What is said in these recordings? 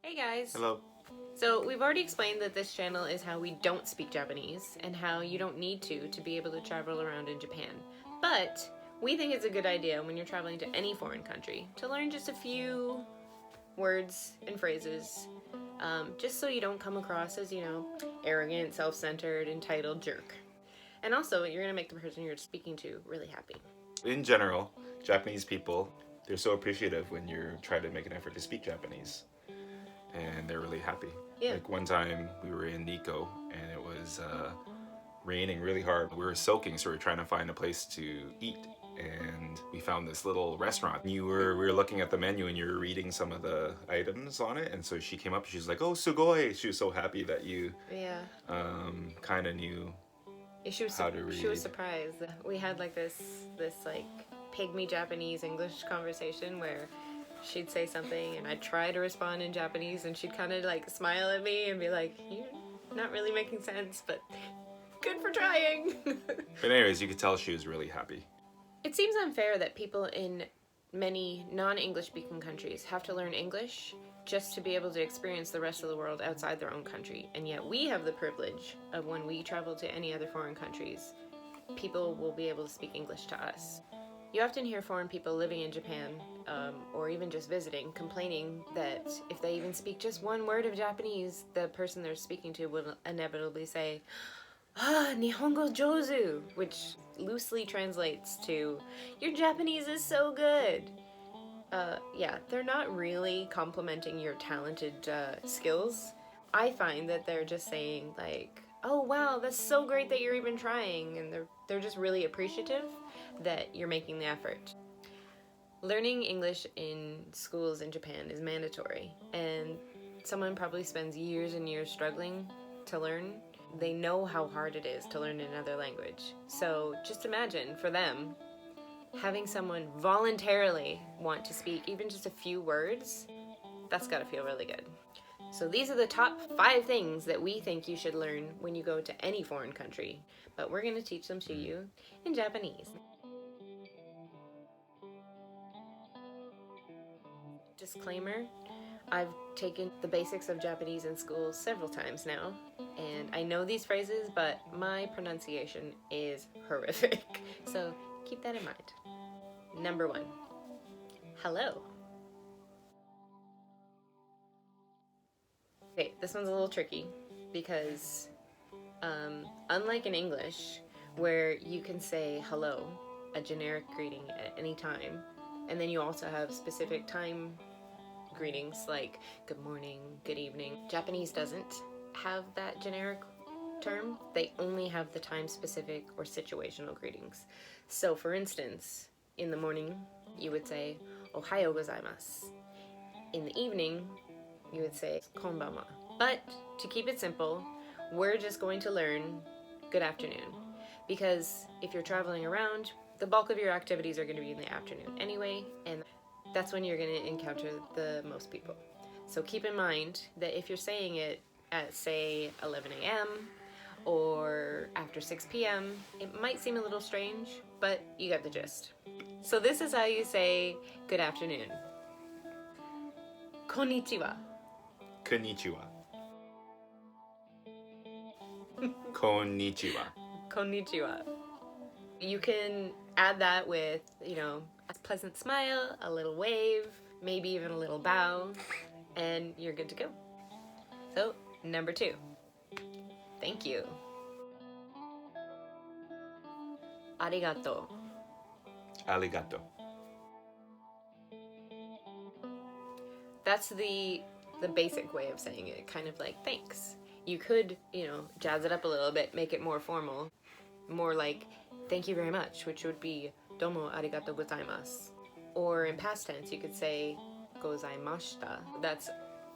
Hey guys! Hello. So we've already explained that this channel is how we don't speak Japanese and how you don't need to be able to travel around in Japan. But we think it's a good idea when you're traveling to any foreign country to learn just a few words and phrases, just so you don't come across as, arrogant, self-centered, entitled jerk. And also, you're going to make the person you're speaking to really happy. In general, Japanese people, they're so appreciative when you're trying to make an effort to speak Japanese. And they're really happy. Yeah. Like one time we were in Nikko and it was raining really hard. We were soaking, so we were trying to find a place to eat. And we found this little restaurant. We were looking at the menu and you were reading some of the items on it. And so she came up, she's like, "Oh, sugoi." She was so happy that you kind of knew how to read. She was surprised. We had like this like pygmy Japanese English conversation where she'd say something and I'd try to respond in Japanese and she'd kind of like smile at me and be like, "You're not really making sense, but good for trying." But anyways, you could tell she was really happy. It seems unfair that people in many non-English speaking countries have to learn English just to be able to experience the rest of the world outside their own country. And yet we have the privilege of when we travel to any other foreign countries, people will be able to speak English to us. You often hear foreign people living in Japan, or even just visiting, complaining that if they even speak just one word of Japanese, the person they're speaking to will inevitably say, "Nihongo jozu," which loosely translates to, "Your Japanese is so good." Yeah, they're not really complimenting your talented skills. I find that they're just saying like, "Oh wow, that's so great that you're even trying," and they're just really appreciative that you're making the effort. Learning English in schools in Japan is mandatory, and someone probably spends years and years struggling to learn. They know how hard it is to learn another language. So just imagine, for them, having someone voluntarily want to speak even just a few words, that's gotta feel really good. So these are the top 5 things that we think you should learn when you go to any foreign country, but we're gonna teach them to you in Japanese. Disclaimer, I've taken the basics of Japanese in school several times now, and I know these phrases, but my pronunciation is horrific, so keep that in mind. Number 1, hello. Okay, this one's a little tricky because unlike in English, where you can say hello, a generic greeting at any time, and then you also have specific time greetings like good morning, good evening. Japanese doesn't have that generic term. They only have the time specific or situational greetings. So for instance, in the morning you would say "Ohayo gozaimasu." In the evening you would say "Konbanwa." But to keep it simple, we're just going to learn good afternoon, because if you're traveling around, the bulk of your activities are going to be in the afternoon anyway, and that's when you're going to encounter the most people. So keep in mind that if you're saying it at, say, 11 a.m. or after 6 p.m., it might seem a little strange, but you get the gist. So this is how you say good afternoon. Konnichiwa. Konnichiwa. Konnichiwa. Konnichiwa. You can add that with, a pleasant smile, a little wave, maybe even a little bow, and you're good to go. So, number 2, thank you. Arigato. Arigato. That's the basic way of saying it, kind of like thanks. You could, jazz it up a little bit, make it more formal, more like thank you very much, which would be domo arigato gozaimasu. Or in past tense, you could say gozaimashita. That's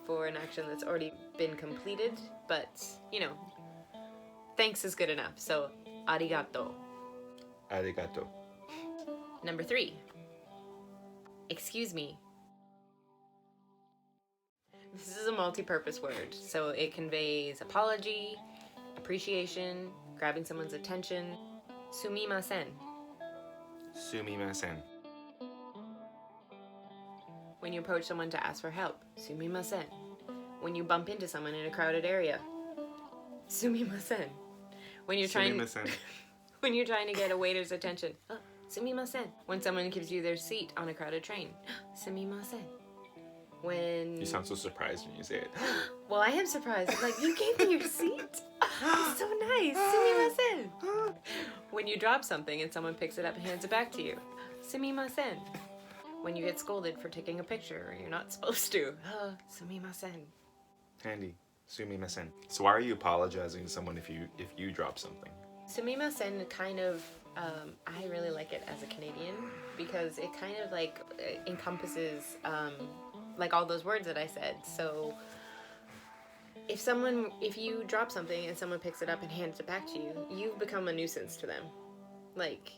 for an action that's already been completed, but, thanks is good enough. So, arigato. Arigato. Number 3, excuse me. This is a multi-purpose word, so it conveys apology, appreciation, grabbing someone's attention. Sumimasen. Sumimasen. When you approach someone to ask for help, sumimasen. When you bump into someone in a crowded area, sumimasen. When you're trying Sumimasen. when you're trying to get a waiter's attention, oh, sumimasen. When someone gives you their seat on a crowded train, sumimasen. When You sound so surprised when you say it. well, I am surprised. I'm like, you gave me your seat? It's so nice. Sumimasen. When you drop something and someone picks it up and hands it back to you, sumimasen. When you get scolded for taking a picture and you're not supposed to, sumimasen. Handy. Sumimasen. So why are you apologizing to someone if you drop something? Sumimasen kind of, I really like it as a Canadian because it kind of like encompasses like all those words that I said. So if you drop something and someone picks it up and hands it back to you, you've become a nuisance to them. Like,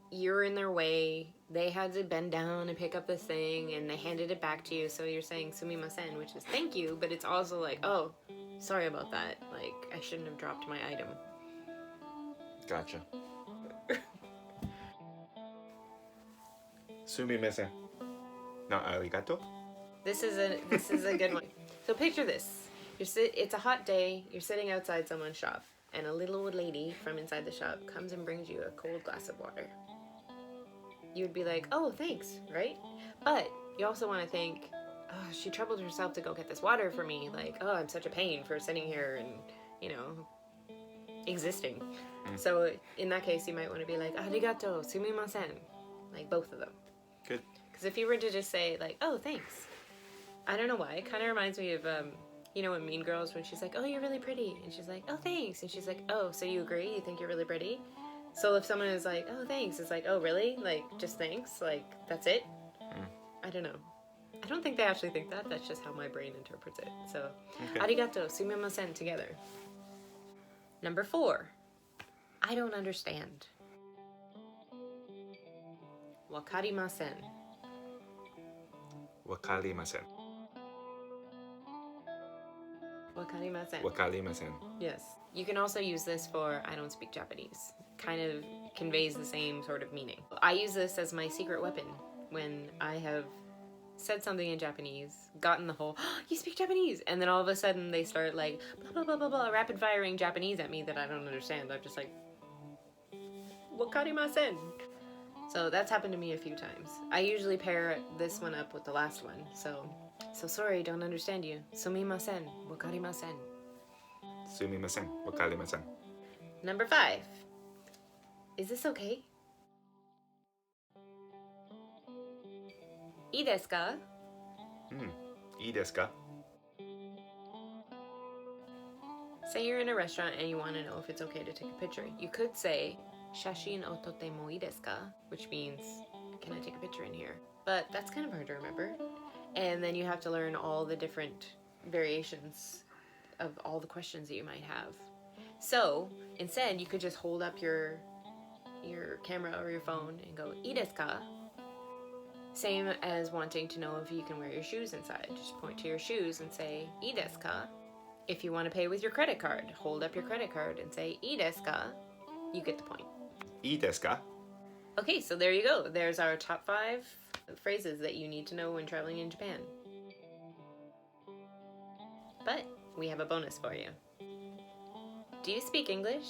you're in their way, they had to bend down and pick up this thing and they handed it back to you, so you're saying sumimasen, which is thank you, but it's also like, oh, sorry about that, like, I shouldn't have dropped my item. Gotcha. Sumimasen. No, arigato. This is a good one. So picture this. It's a hot day, you're sitting outside someone's shop, and a little old lady from inside the shop comes and brings you a cold glass of water. You would be like, oh, thanks, right? But you also want to think, oh, she troubled herself to go get this water for me. Like, oh, I'm such a pain for sitting here and, you know, existing. So in that case, you might want to be like, arigato, sumimasen. Like, both of them. Good. Because if you were to just say, like, oh, thanks. I don't know why. It kind of reminds me of, you know, in Mean Girls when she's like, oh, you're really pretty. And she's like, oh, thanks. And she's like, oh, so you agree? You think you're really pretty? So if someone is like, oh, thanks, it's like, oh, really? Like, just thanks? Like, that's it? I don't know. I don't think they actually think that. That's just how my brain interprets it. So, arigato, sumimasen together. Number 4. I don't understand. Wakarimasen. Wakarimasen. Wakarimasen. Wakarimasen. Yes. You can also use this for I don't speak Japanese. Kind of conveys the same sort of meaning. I use this as my secret weapon when I have said something in Japanese, gotten the whole, oh, you speak Japanese, and then all of a sudden they start like, blah, blah, blah, blah, blah, rapid firing Japanese at me that I don't understand. I'm just like, wakarimasen. So that's happened to me a few times. I usually pair this one up with the last one. So sorry, don't understand you. Sumimasen, wakarimasen. Sumimasen. Wakarimasen. Number 5. Is this okay? Ii desu ka? Ii desu ka? Say you're in a restaurant and you want to know if it's okay to take a picture. You could say, Shashin o totemo ii desu ka? Which means, can I take a picture in here? But that's kind of hard to remember. And then you have to learn all the different variations of all the questions that you might have. So, instead, you could just hold up your camera or your phone and go, ii desu ka? Same as wanting to know if you can wear your shoes inside. Just point to your shoes and say, ii desu ka? If you want to pay with your credit card, hold up your credit card and say, ii desu ka? You get the point. Ii desu ka? Okay, so there you go. There's our top 5 phrases that you need to know when traveling in Japan. But we have a bonus for you. Do you speak English?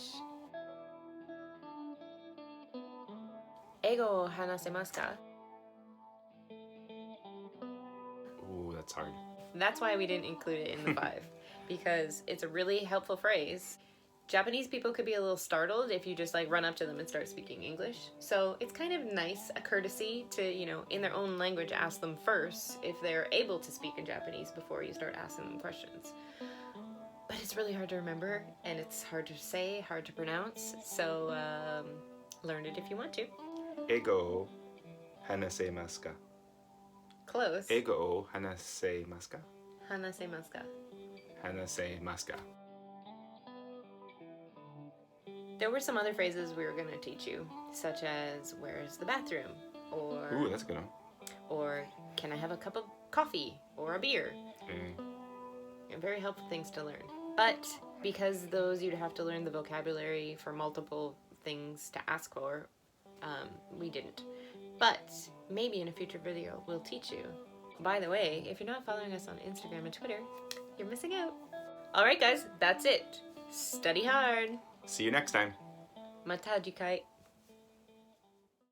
Eigo o hanasemasu ka? Ooh, that's hard. That's why we didn't include it in the 5, because it's a really helpful phrase. Japanese people could be a little startled if you just like run up to them and start speaking English. So it's kind of nice, a courtesy to, you know, in their own language, ask them first if they're able to speak in Japanese before you start asking them questions. But it's really hard to remember, and it's hard to say, hard to pronounce. So learn it if you want to. Eigo o hanasemasu ka? Close. Eigo o hanasemasu ka? Hanasemasu ka? Hanasemasu ka? There were some other phrases we were going to teach you, such as, where's the bathroom? Or, Ooh, that's a good one. Or, can I have a cup of coffee or a beer? Very helpful things to learn. But because those you'd have to learn the vocabulary for multiple things to ask for, we didn't. But maybe in a future video we'll teach you By the way, if you're not following us on Instagram and Twitter, you're missing out. Alright guys, that's it. Study hard. See you next time. Mata jikai.